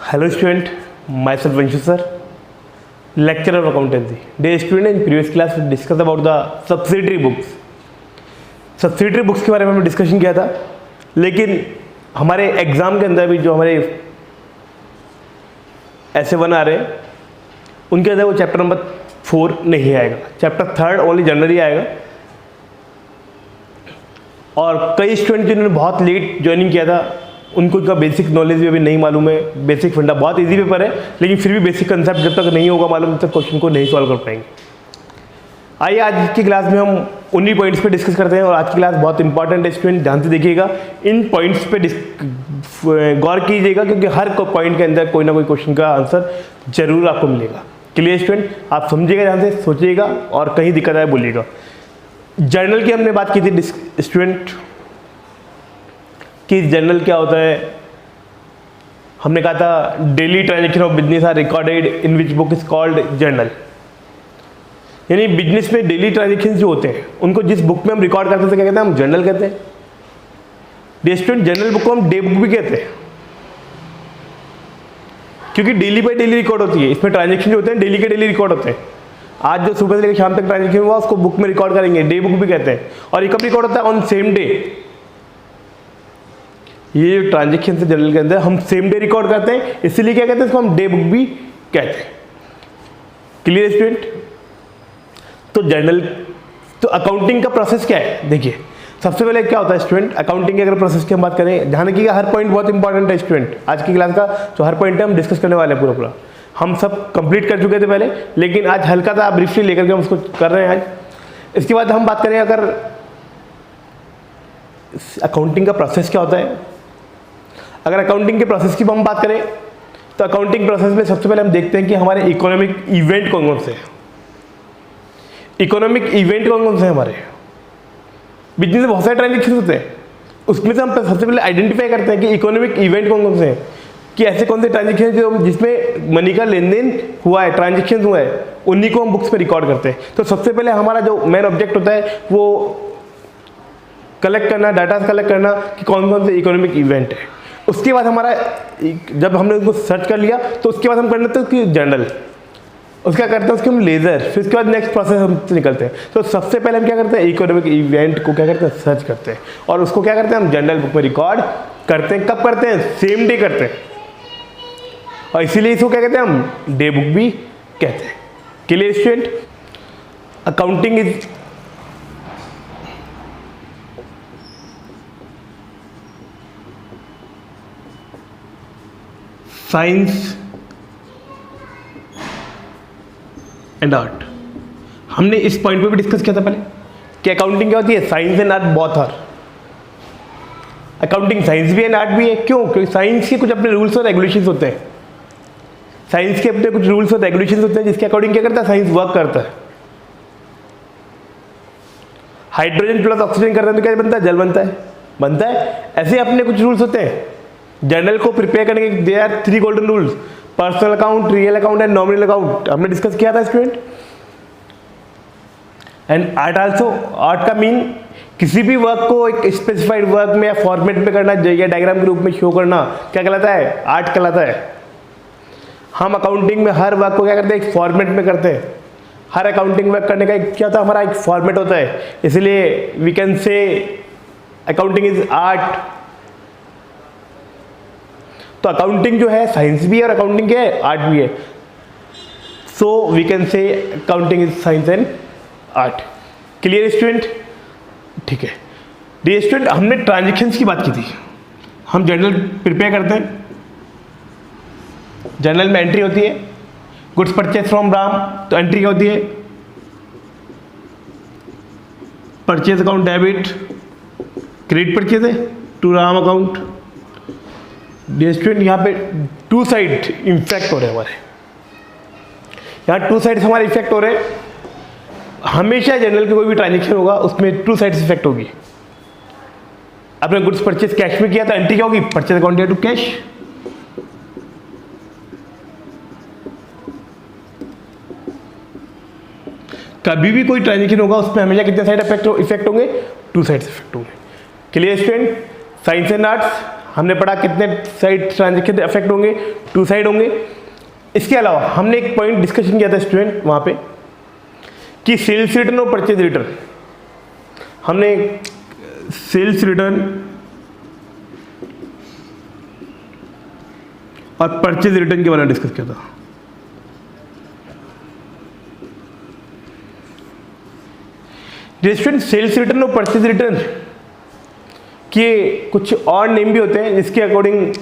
Hello student, myself Vanshu sir, lecturer of accountancy. Dear student, in previous class we discussed about the subsidiary books. Subsidiary books के बारे में हमने discussion किया था, लेकिन हमारे एग्ज़ाम के अंदर भी जो हमारे ऐसे 1 आ रहे हैं उनके अंदर वो चैप्टर नंबर 4 नहीं आएगा, चैप्टर 3 ओनली जनरली आएगा। और कई स्टूडेंट जिन्होंने बहुत लेट ज्वाइनिंग किया था उनको इनका बेसिक नॉलेज भी अभी नहीं मालूम है। बेसिक फंडा बहुत इजी पेपर है, लेकिन फिर भी बेसिक कंसेप्ट जब तक नहीं होगा मालूम तब तक क्वेश्चन को नहीं सॉल्व कर पाएंगे। आइए आज की क्लास में हम उन्हीं पॉइंट्स पे डिस्कस करते हैं, और आज की क्लास बहुत इंपॉर्टेंट है स्टूडेंट, ध्यान से देखिएगा, इन पॉइंट्स पे गौर कीजिएगा, क्योंकि हर पॉइंट के अंदर कोई ना कोई क्वेश्चन का आंसर जरूर आपको मिलेगा। क्लियर स्टूडेंट, आप समझिएगा, ध्यान से सोचिएगा, और कहीं दिक्कत आए बोलिएगा। जर्नल की हमने बात की थी स्टूडेंट कि जर्नल क्या होता है। हमने कहा था daily transaction of business are recorded in which book is called journal, यानी बिजनेस में डेली ट्रांजेक्शन जो होते हैं उनको जिस बुक में हम रिकॉर्ड करते हैं क्या कहते हैं, हम जर्नल कहते हैं। डे स्टूडेंट, जर्नल बुक को हम डे बुक भी कहते हैं, क्योंकि डेली बाई डेली रिकॉर्ड होती है। इसमें ट्रांजेक्शन जो होते हैं डेली के डेली रिकॉर्ड होते हैं। आज जो सुबह से लेकर शाम तक ट्रांजेक्शन हुआ उसको बुक में रिकॉर्ड करेंगे, डे बुक भी कहते हैं। और ये कब रिकॉर्ड होता है, ऑन सेम डे। ये ट्रांजेक्शन से जर्नल के अंदर हम सेम डे रिकॉर्ड करते हैं, इसीलिए क्या कहते हैं, इसको हम डे बुक भी कहते हैं। क्लियर स्टूडेंट, तो जर्नल, तो अकाउंटिंग का प्रोसेस क्या है, देखिए सबसे पहले क्या होता है स्टूडेंट, अकाउंटिंग की अगर प्रोसेस की हम बात करें, ध्यान रखिएगा हर पॉइंट बहुत इंपॉर्टेंट है स्टूडेंट। आज की क्लास का जो हर पॉइंट है हम डिस्कस करने वाले हैं पूरा। हम सब कंप्लीट कर चुके थे पहले, लेकिन आज हल्का सा ब्रीफली लेकर के हम उसको कर रहे हैं आज। इसके बाद हम बात करें अगर अकाउंटिंग का प्रोसेस क्या होता है। अगर अकाउंटिंग के प्रोसेस की हम बात करें तो अकाउंटिंग प्रोसेस में सबसे पहले हम देखते हैं कि हमारे इकोनॉमिक इवेंट कौन कौन से हैं। इकोनॉमिक इवेंट कौन कौन से हैं हमारे बिजनेस में, बहुत सारे ट्रांजेक्शन होते हैं, उसमें से हम सबसे पहले आइडेंटिफाई करते हैं कि इकोनॉमिक इवेंट कौन कौन से हैं, कि ऐसे कौन से ट्रांजेक्शन जो जिसमें मनी का लेन देन हुआ है, ट्रांजेक्शन हुआ है, उन्हीं को हम बुक्स में रिकॉर्ड करते हैं। तो सबसे पहले हमारा जो मेन ऑब्जेक्ट होता है वो कलेक्ट करना, डाटा कलेक्ट करना कि कौन कौन से इकोनॉमिक इवेंट है। उसके बाद हमारा जब हमने उसको सर्च कर लिया तो उसके बाद हम कर लेते हैं उसकी जर्नल, उसका करते हैं उसके हम लेजर, फिर उसके बाद नेक्स्ट प्रोसेस हम निकलते हैं। तो सबसे पहले हम क्या करते हैं, इकोनॉमिक इवेंट को क्या करते हैं, सर्च करते हैं, और उसको क्या करते हैं, हम जर्नल बुक में रिकॉर्ड करते हैं। कब करते हैं, सेम डे करते हैं, और इसीलिए इसको क्या कहते हैं, हम डे बुक भी कहते हैं। Clear student, accounting is science and art. हमने इस पॉइंट पे भी डिस्कस किया था पहले कि अकाउंटिंग क्या होती है, science and art both are. Accounting science भी एंड आर्ट भी है, क्यों, क्योंकि साइंस के कुछ अपने रूल्स और रेगुलेशंस होते हैं। साइंस के अपने कुछ रूल्स और रेगुलेशंस होते हैं जिसके अकॉर्डिंग क्या करता है, साइंस वर्क करता है। हाइड्रोजन प्लस ऑक्सीजन करता है तो क्या बनता है, जल बनता है। ऐसे अपने कुछ रूल्स होते हैं। जर्नल को प्रिपेयर करने के there are 3 golden rules, personal account, real account and nominal account. हमने डिस्कस किया था student. And art also, art का मीन किसी भी वर्क को एक स्पेसिफाइड वर्क में या फॉर्मेट में करना, या डायग्राम के रूप में शो करना, क्या कहलाता है, आर्ट कहलाता है। हम अकाउंटिंग में हर वर्क को क्या करते हैं, एक फॉर्मेट में करते हैं। हर अकाउंटिंग वर्क करने का एक क्या होता है, हमारा एक फॉर्मेट होता है, इसलिए we can say accounting is art. तो अकाउंटिंग जो है साइंस भी है और अकाउंटिंग क्या है, आर्ट भी है। So we can say accounting is science and art. Clear student, ठीक है। डियर स्टूडेंट, हमने ट्रांजेक्शन्स की बात की थी। हम जर्नल प्रिपेयर करते हैं, जर्नल में एंट्री होती है गुड्स परचेज फ्रॉम राम, तो एंट्री क्या होती है, purchase account debit, credit purchase है to Ram account. Dear student, यहाँ पे 2 साइड इफेक्ट हो रहे हैं हमारे, यहाँ 2 साइड्स हमारे इफेक्ट हो रहे हैं। हमेशा जर्नल के कोई भी ट्रांजेक्शन होगा उसमें 2 साइड्स इफेक्ट होगी। आपने गुड्स परचेज कैश में किया तो एंट्री क्या होगी, परचेज अकाउंट टू कैश। कभी भी कोई ट्रांजेक्शन होगा उसमें हमेशा कितने साइड इफेक्ट होंगे, 2 साइड्स इफेक्ट होंगे। Clear student, science and arts हमने पढ़ा कितने साइड ट्रांजेक्शन अफेक्ट होंगे, 2 साइड होंगे। इसके अलावा हमने एक पॉइंट डिस्कशन किया था स्टूडेंट वहाँ पे कि सेल्स रिटर्न और परचेज रिटर्न, हमने सेल्स रिटर्न और परचेज रिटर्न के बारे में डिस्कस किया था। स्टूडेंट सेल्स रिटर्न और परचेज रिटर्न के कुछ और नेम भी होते हैं जिसके अकॉर्डिंग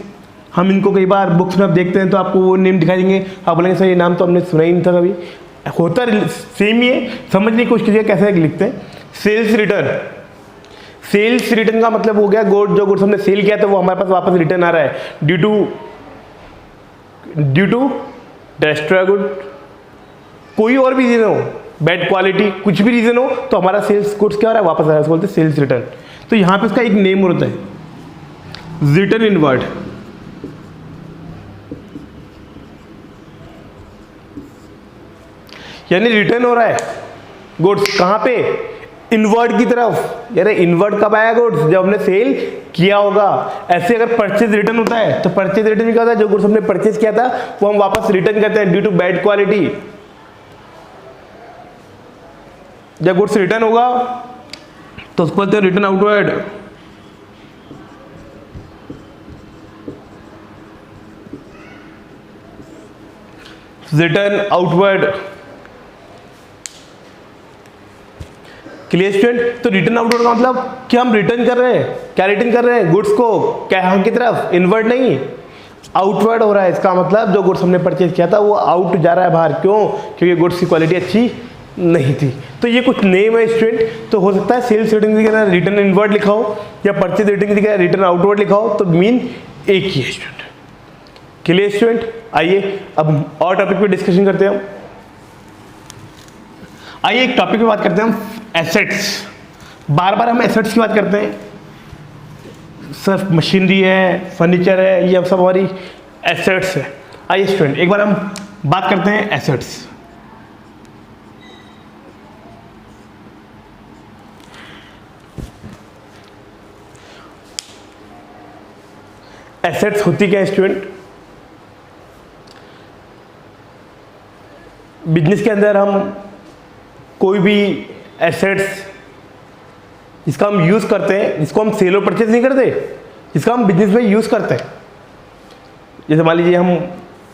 हम इनको कई बार बुक्स में आप देखते हैं तो आपको वो नेम दिखाई देंगे, आप बोलेंगे सर ये नाम तो हमने सुना ही नहीं था कभी। होता सेम ही है, समझने की कोशिश कीजिए कैसे लिखते हैं। सेल्स रिटर्न का मतलब हो गया जो गुड्स हमने सेल किया था वो हमारे पास वापस रिटर्न आ रहा है ड्यू टू डेस्ट्रॉय गुड, कोई और भी रीजन हो, बैड क्वालिटी, कुछ भी रीजन हो तो हमारा सेल्स गुड्स क्या हो रहा है, वापस आ रहा है, बोलते हैं सेल्स रिटर्न। तो यहां पे इसका एक नेम होता है रिटर्न इनवर्ड। यानी रिटर्न हो रहा है गुड्स कहां पे, इनवर्ड की तरफ। यार इनवर्ड कब आया गुड्स, जब हमने सेल किया होगा। ऐसे अगर परचेज रिटर्न होता है तो परचेज रिटर्न भी क्या होता है, जो गुड्स हमने परचेज किया था वो हम वापस रिटर्न करते हैं ड्यू टू बैड क्वालिटी। जब गुड्स रिटर्न होगा तो उसको बोलते हैं return outward. Return outward, clear student. तो रिटर्न आउटवर्ड का मतलब कि हम रिटर्न कर रहे हैं, क्या रिटर्न कर रहे हैं, गुड्स को क्या की तरफ, इनवर्ड नहीं, आउटवर्ड हो रहा है। इसका मतलब जो गुड्स हमने परचेज किया था वो आउट जा रहा है बाहर, क्यों, क्योंकि गुड्स की क्वालिटी अच्छी नहीं थी। तो ये कुछ नेम है स्टूडेंट। तो हो सकता है सेल्स रिटर्न की जगह रिटर्न इनवर्ड लिखा हो या परचेज रिटर्न की जगह रिटर्न आउटवर्ड लिखा हो, तो मीन एक ही है स्टूडेंट। Clear student. आइए अब और टॉपिक पे डिस्कशन करते हैं हम। आइए एक टॉपिक पे बात करते हैं हम, एसेट्स। बार बार हम एसेट्स की बात करते हैं, सिर्फ मशीनरी है, फर्नीचर है, ये सब हमारी एसेट्स है। आइए स्टूडेंट एक बार हम बात करते हैं एसेट्स। एसेट्स होती क्या है स्टूडेंट, बिजनेस के अंदर हम कोई भी एसेट्स जिसका हम यूज करते हैं, जिसको हम सेल और परचेज नहीं करते, जिसका हम बिजनेस में यूज करते हैं। जैसे मान लीजिए हम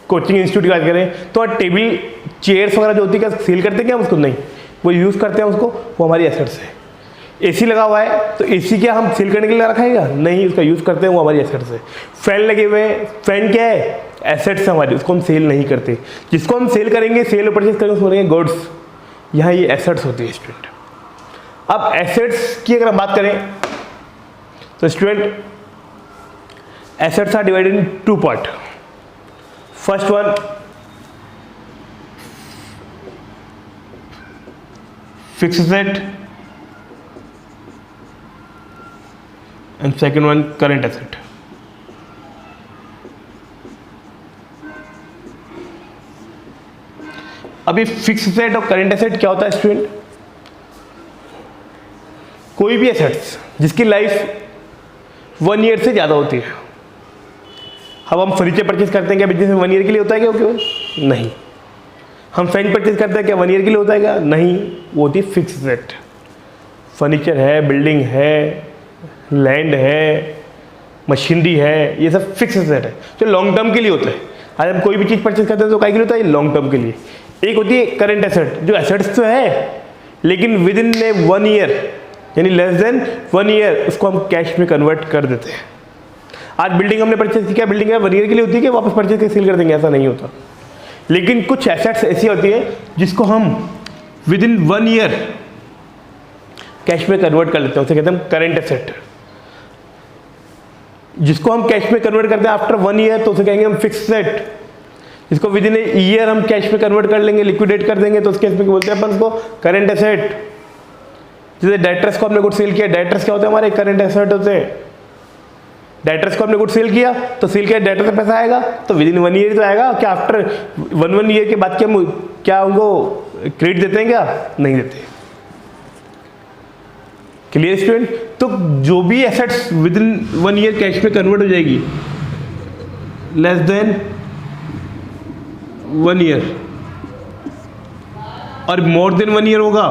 कोचिंग इंस्टीट्यूट की बात करें तो टेबल चेयर्स वगैरह जो होती है क्या सेल करते हैं क्या हम उसको, नहीं, वो यूज करते हैं उसको, वो हमारी एसेट्स है। एसी लगा हुआ है तो एसी क्या हम सेल करने के लिए रखा है, नहीं, उसका यूज करते हैं, वो हमारी एसेट्स है। फैन लगे हुए हैं, फैन क्या है, एसेट्स है हमारी, उसको हम सेल नहीं करते। जिसको हम सेल करेंगे, सेल और परचेज करेंगे, उसको बोलेंगे गुड्स। यहाँ ये एसेट्स होती है स्टूडेंट। अब एसेट्स की अगर हम बात करें तो student assets are divided in 2 part. First one fixed asset and second one current asset। अभी फिक्स एसेट और करंट एसेट क्या होता है स्टूडेंट, कोई भी एसेट्स जिसकी लाइफ 1 ईयर से ज्यादा होती है। अब हम फर्नीचर परचेज करते हैं क्या बिजनेस में 1 ईयर के लिए होता है क्या, क्यों नहीं। हम फैन परचेज करते हैं क्या 1 ईयर के लिए होता है क्या, नहीं, वो होती है फिक्स एसेट। फर्नीचर है, बिल्डिंग है, लैंड है, मशीनरी है, ये सब फिक्स एसेट है जो लॉन्ग टर्म के लिए होता है। आज हम कोई भी चीज़ परचेज करते हैं तो काय के लिए होता है, लॉन्ग टर्म के लिए। एक होती है करंट एसेट, जो एसेट्स तो है लेकिन विद इन 1 ईयर यानी लेस देन 1 ईयर उसको हम कैश में कन्वर्ट कर देते हैं। आज बिल्डिंग हमने परचेज की, क्या बिल्डिंग है 1 ईयर के लिए होती है कि वापस परचेज करके सेल कर देंगे, ऐसा नहीं होता। लेकिन कुछ एसेट्स ऐसी होती है जिसको हम विद इन 1 ईयर कैश में कन्वर्ट कर लेते हैं, उसे कहते हैं करंट एसेट। जिसको हम कैश में कन्वर्ट करते हैं आफ्टर 1 ईयर तो उसे कहेंगे हम फिक्स एसेट। जिसको विद इन ईयर हम कैश में कन्वर्ट कर लेंगे, लिक्विडेट कर देंगे, तो उस केस में बोलते हैं अपन उसको करंट एसेट। जैसे डेटर्स को हमने गुड सेल किया, डेटर्स क्या होते हैं हमारे, करंट एसेट होते हैं। डेटर्स को हमने गुड सेल किया तो सेल किया, डेटर से पैसा आएगा तो विद इन 1 ईयर तो आएगा, क्या आफ्टर 1 ईयर के बाद क्या उनको क्रेडिट देते हैं क्या, नहीं देते। Clear student? तो जो भी assets with in 1 year cash में कन्वर्ट हो जाएगी, लेस देन 1 ईयर और मोर देन 1 ईयर होगा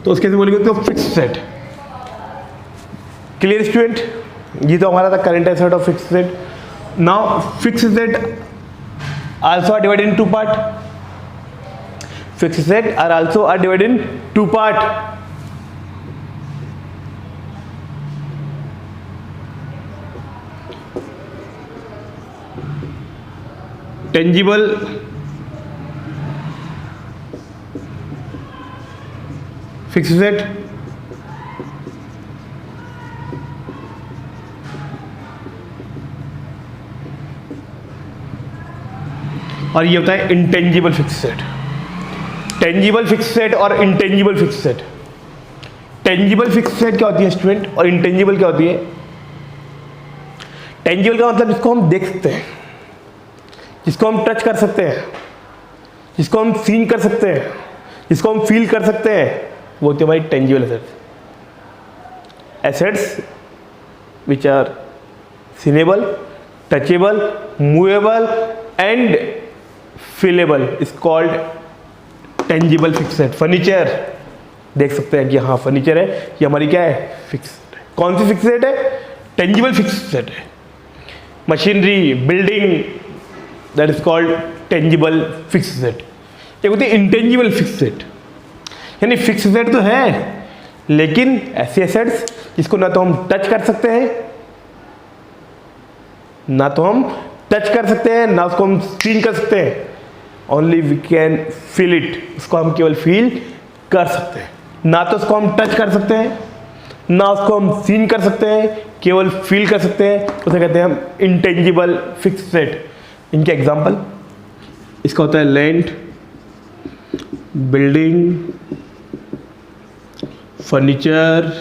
तो उसके से बोलेंगे तो फिक्स सेट। Clear student? ये तो हमारा था current asset of fix set. Now fix set also are divided in 2 part. Fixed asset are also divided in 2 part. Tangible fixed asset और ये होता है intangible fixed asset. Tangible fixed asset और intangible fixed asset. Tangible fixed asset क्या होती है student और intangible क्या होती है? टेंजिबल का मतलब जिसको हम देख सकते हैं, जिसको हम टच कर सकते हैं, जिसको हम सीन कर सकते हैं, जिसको हम फील कर सकते हैं, वो होती है हमारी tangible assets. Assets which are seeable, touchable, movable and feelable is called tangible fixed asset. Furniture देख सकते हैं कि हाँ फर्नीचर है, ये हमारी क्या है? फिक्स। कौन सी फिक्स सेट है? टेंजिबल फिक्स सेट है। Machinery, building, that is called tangible fixed set. एक होती है इंटेंजिबल फिक्स सेट, यानी फिक्स सेट तो है लेकिन ऐसे एसेट्स जिसको ना तो हम टच कर सकते हैं, ना तो हम टच कर सकते हैं, ना उसको हम सीन कर सकते हैं, only we can feel it, उसको हम केवल फील कर सकते हैं। ना तो उसको हम टच कर सकते हैं, ना उसको हम सीन कर सकते हैं, केवल फील कर सकते हैं, उसे कहते हैं हम इंटेंजिबल फिक्स सेट। इनके एग्जांपल इसका होता है land, building, furniture,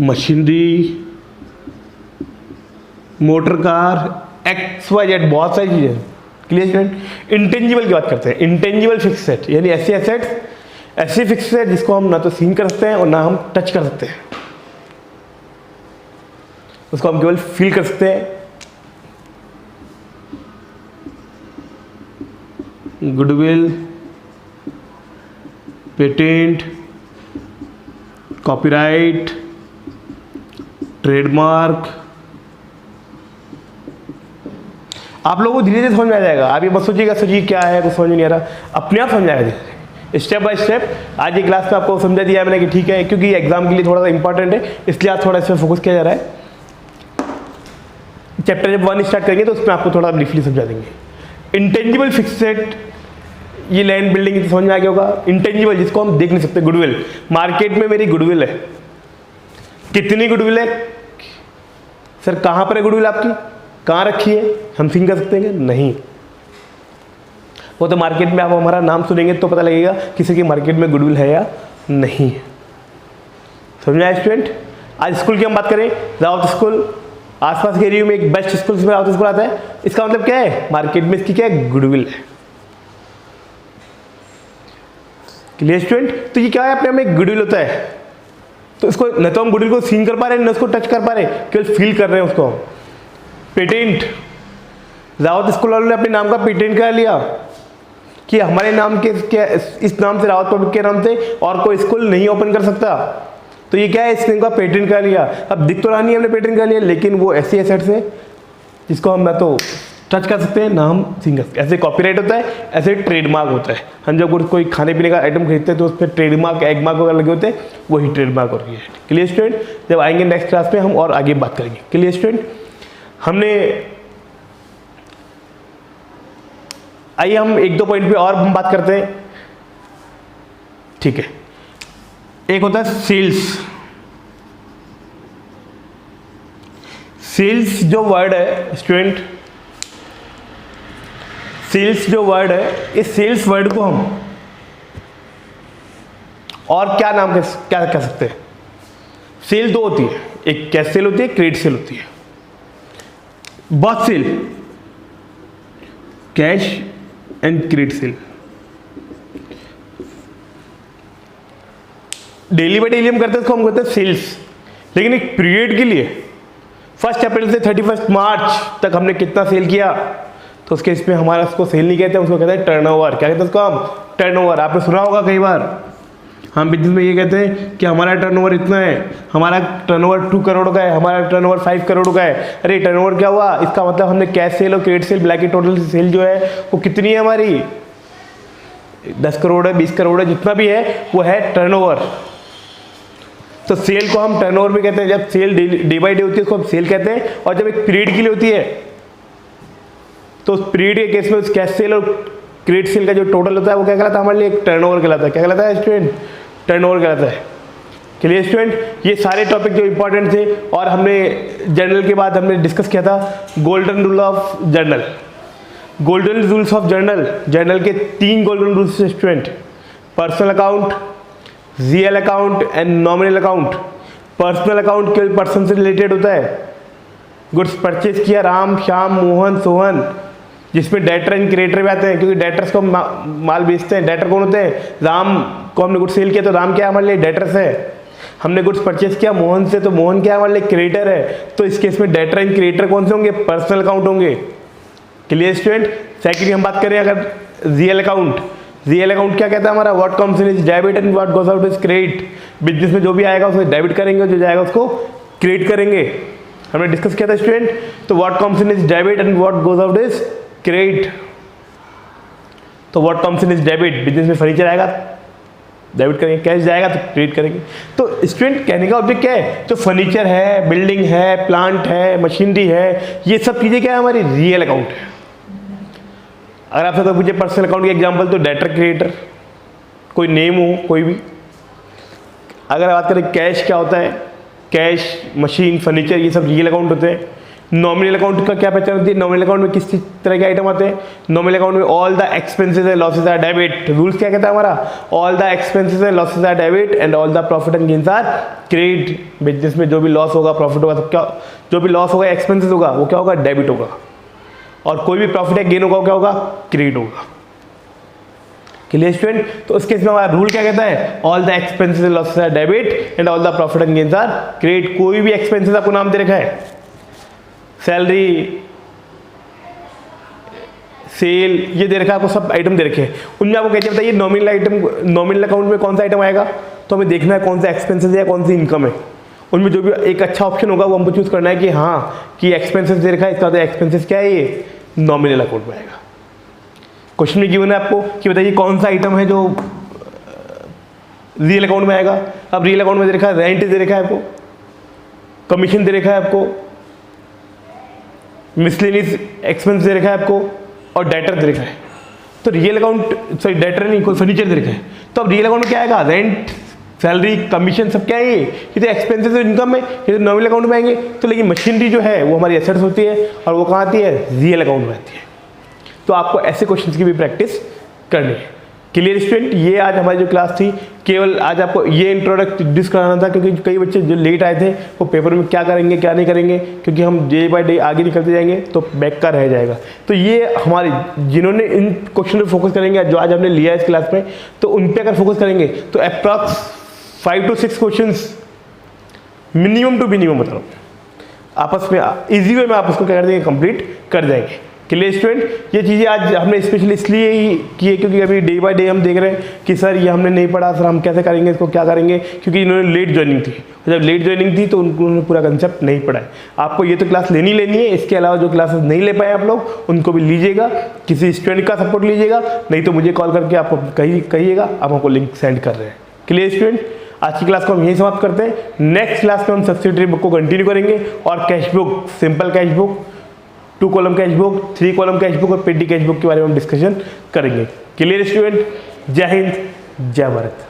machinery, motor car, XYZ, बहुत सारी चीजें। Clear student? इंटेंजिबल की बात करते हैं। इंटेंजिबल फिक्स सेट यानी ऐसे एसेट्स, ऐसे फिक्स सेट जिसको हम ना तो सीन कर सकते हैं और ना हम टच कर सकते हैं, उसको हम केवल फील कर सकते हैं। Goodwill, patent, copyright, trademark. आप लोगों को धीरे धीरे समझ में आ जाएगा। आप ये मत सोचिएगा सोचिए क्या है, कुछ समझ नहीं आ रहा, अपने आप समझ आएगा स्टेप बाय स्टेप। आज ये क्लास में आपको समझा दिया मैंने कि ठीक है, क्योंकि एग्जाम के लिए थोड़ा सा इंपॉर्टेंट है इसलिए आज थोड़ा इस पर फोकस किया जा रहा है। चैप्टर जब 1 स्टार्ट करेंगे तो उसमें आपको थोड़ा ब्रीफली समझा देंगे। इंटेंजिबल फिक्स सेट, ये लैंड बिल्डिंग समझ में आ गया होगा। इंटेंजिबल जिसको हम देख नहीं सकते, गुडविल। मार्केट में मेरी गुडविल है, कितनी गुडविल है सर? कहाँ पर है गुडविल आपकी? कहाँ रखी है? हम सीन कर सकते हैं? नहीं। वो तो मार्केट में आप हमारा नाम सुनेंगे तो पता लगेगा किसी की मार्केट में गुडविल है या नहीं। समझ आया स्टूडेंट? आज स्कूल की हम बात करें, रावत स्कूल आसपास के एरिया में एक बेस्ट स्कूल में रावत स्कूल आता है। इसका मतलब क्या है? मार्केट में इसकी क्या है? गुडविल है। Clear student? तो ये क्या है? अपने में गुडविल होता है, तो इसको न तो हम गुडविल को सीन कर पा रहे हैं, न उसको टच कर पा रहे, केवल फील कर रहे हैं उसको। पेटेंट, रावत स्कूल वालों ने अपने नाम का पेटेंट करा लिया कि हमारे नाम के इस नाम से, रावत पब्लिक के नाम से और कोई स्कूल नहीं ओपन कर सकता। तो ये क्या है? इसने का पेटेंट करा लिया। अब दिख तो रहा नहीं हमने पेटेंट करा लिया, लेकिन वो ऐसी एसेट्स है जिसको हम ना तो टच कर सकते हैं, ना हम सीन कर सकते हैं। ऐसे कॉपीराइट होता है, ऐसे ट्रेडमार्क होता है। हम जब कोई खाने पीने का आइटम खरीदते हैं तो उस पर ट्रेडमार्क, एग मार्क वगैरह लगे होते हैं, वही ट्रेडमार्क और है। Clear student? जब आएंगे नेक्स्ट क्लास में हम और आगे बात करेंगे। Clear student? हमने आइए हम 1-2 पॉइंट पे और हम बात करते हैं। ठीक है, एक होता है सेल्स। सेल्स जो वर्ड है स्टूडेंट, सेल्स जो वर्ड है, इस सेल्स वर्ड को हम और क्या नाम क्या कह सकते हैं? सेल 2 होती है, एक कैश सेल होती है, क्रेडिट सेल होती है। बहुत sale, cash and credit sale. Daily by daily हम करते हैं इसको, हम कहते हैं सेल्स। लेकिन एक पीरियड के लिए 1 अप्रैल से 31 मार्च तक हमने कितना सेल किया, तो उसके इसमें हमारा उसको सेल नहीं कहते हैं, उसको कहते हैं टर्नओवर। क्या कहते हैं उसको हम? टर्नओवर। आपने सुना होगा कई बार, हम बिजनेस में ये कहते हैं कि हमारा टर्नओवर इतना है, हमारा टर्नओवर 2 करोड़ का है, हमारा टर्नओवर 5 करोड़ का है। अरे टर्नओवर क्या हुआ? इसका मतलब हमने कैश सेल और क्रेडिट सेल मिला के टोटल सेल जो है वो कितनी है हमारी? 10 करोड़ है, 20 करोड़ है, जितना भी है वो है टर्नओवर। तो सेल को हम टर्नओवर भी कहते हैं। जब सेल डे बाई डे होती है उसको हम सेल कहते हैं, और जब एक पीरियड के लिए होती है तो उस पीरियड के केस में उस कैश सेल और क्रेडिट सेल का जो टोटल होता है वो क्या कहलाता है हमारे लिए? एक टर्नओवर कहलाता है। क्या कहलाता है स्टूडेंट? टर्नओवर कहलाता है। Clear student? ये सारे टॉपिक जो इंपॉर्टेंट थे, और हमने जर्नल के बाद हमने डिस्कस किया था golden rule of journal. Golden rules of journal, journal के 3 golden rules student: personal account, real account and nominal account. Personal account केवल पर्सन से रिलेटेड होता है। गुड्स परचेज किया राम, श्याम, मोहन, सोहन, जिसमें डेटर एंड क्रेडिटर भी आते हैं, क्योंकि डेटर्स को माल बेचते हैं। डेटर कौन होते हैं? राम को हमने गुड्स सेल किया तो राम क्या है हमारे लिए? डेटर्स है। हमने गुड्स परचेज किया मोहन से तो मोहन क्या है हमारे लिए? क्रेडिटर है। तो इस केस में डेटर एंड क्रेडिटर कौन से होंगे? पर्सनल अकाउंट होंगे। Clear student? सेकेंडली हम बात करें अगर रियल अकाउंट, रियल अकाउंट क्या कहता है हमारा? What comes in is debit and what goes out is credit. Business में जो भी आएगा उसको डेबिट करेंगे, जो जाएगा उसको क्रेडिट करेंगे। हमने डिस्कस किया था स्टूडेंट। तो what comes in is debit and what goes out is credit. तो what comes in is debit, business में फर्नीचर आएगा डेबिट करेंगे, कैश जाएगा तो क्रेडिट करेंगे। तो स्टूडेंट कहने का ऑब्जेक्ट क्या है? जो फर्नीचर है, बिल्डिंग है, प्लांट है, मशीनरी है, ये सब चीज़ें क्या है हमारी? रियल अकाउंट है। अगर आपसे तो पूछे पर्सनल अकाउंट की एग्जांपल, तो डेटर, क्रेडिटर, कोई नेम हो कोई भी। अगर बात करें कैश क्या होता है? कैश, मशीन, फर्नीचर, ये सब रियल अकाउंट होते हैं। नॉमिनल अकाउंट का क्या पहचान होती है? नॉमिनल अकाउंट में किस तरह के आइटम आते हैं? नॉमिनल अकाउंट में all the expenses and losses are debit. Rules क्या कहता है हमारा? All the expenses and losses are debit and all the profit and gains are credit. Business में जो भी लॉस होगा, प्रॉफिट होगा, सब क्या, जो भी लॉस होगा, एक्सपेंसेस होगा, वो क्या होगा? डेबिट होगा। और कोई भी प्रॉफिट या गेन होगा, क्या होगा? क्रेडिट होगा। Clear student? तो उस केस में हमारा रूल क्या कहता है? All the expenses and losses are debit and all the profit and gains are credit. कोई भी एक्सपेंसेस आपको नाम दे रखा है, सैलरी, सेल, ये दे रखा है आपको, सब आइटम दे रखे हैं। उनमें आपको कहते हैं बताइए नॉमिनल आइटम, नॉमिनल अकाउंट में कौन सा आइटम आएगा? तो हमें देखना है कौन सा एक्सपेंसेस है, कौन सी इनकम है। उनमें जो भी एक अच्छा ऑप्शन होगा वो हमको चूज करना है कि हाँ कि एक्सपेंसेस दे रखा है, इसका मतलब एक्सपेंसेस क्या है? ये नॉमिनल अकाउंट में आएगा। क्वेश्चन में गिवन है आपको कि बताइए कौन सा आइटम है जो रियल अकाउंट में आएगा। अब रियल अकाउंट में दे रखा है रेंट दे रखा है आपको, कमीशन दे रखा है आपको, मिसलेनियस एक्सपेंस दे रखा है आपको, और डेटर दे रखा है। तो रियल अकाउंट, सॉरी डेटर नहीं, कोई फर्नीचर दे रखा है। तो अब रियल अकाउंट में क्या आएगा? रेंट, सैलरी, कमीशन, सब क्या है? ये तो एक्सपेंसेस और इनकम है, ये तो नॉमिनल अकाउंट में आएंगे। तो लेकिन मशीनरी जो है वो हमारी एसेट्स होती है, और वो कहाँ आती है? रियल अकाउंट में आती है। तो आपको ऐसे क्वेश्चंस की भी प्रैक्टिस करनी है। Clear student? ये आज हमारी जो क्लास थी, केवल आज आपको ये इंट्रोडक्ट कराना था, क्योंकि कई बच्चे जो लेट आए थे वो पेपर में क्या करेंगे क्या नहीं करेंगे, क्योंकि हम डे बाय डे आगे निकलते जाएंगे तो बैक का रह जाएगा। तो ये हमारी जिन्होंने इन क्वेश्चन पर फोकस करेंगे, जो आज हमने लिया है इस क्लास में, तो उन पर अगर फोकस करेंगे तो approx 5 to 6 questions minimum to minimum, मतलब आपस में इजी वे में आप उसको क्या कर देंगे? कंप्लीट कर देंगे। Clear student? ये चीज़ें आज हमने स्पेशली इसलिए ही की है क्योंकि अभी डे बाय डे हम देख रहे हैं कि सर ये हमने नहीं पढ़ा, सर हम कैसे करेंगे इसको, क्या करेंगे, क्योंकि इन्होंने लेट ज्वाइनिंग थी। जब लेट ज्वाइनिंग थी तो उन्होंने पूरा कंसेप्ट नहीं पढ़ा है। आपको ये तो क्लास लेनी है, इसके अलावा जो क्लासेस नहीं ले पाए आप लोग उनको भी लीजिएगा, किसी स्टूडेंट का सपोर्ट लीजिएगा, नहीं तो मुझे कॉल करके आप कहिएगा, आप हमको लिंक सेंड कर रहे हैं। Clear student? आज की क्लास को हम यहीं समाप्त करते हैं। नेक्स्ट क्लास में हम सब्सिडियरी बुक को कंटिन्यू करेंगे और cash book, simple cash book, 2 column cash book, 3 column cash book और पेटी कैश बुक के बारे में हम डिस्कशन करेंगे। Clear student? जय हिंद, जय भारत।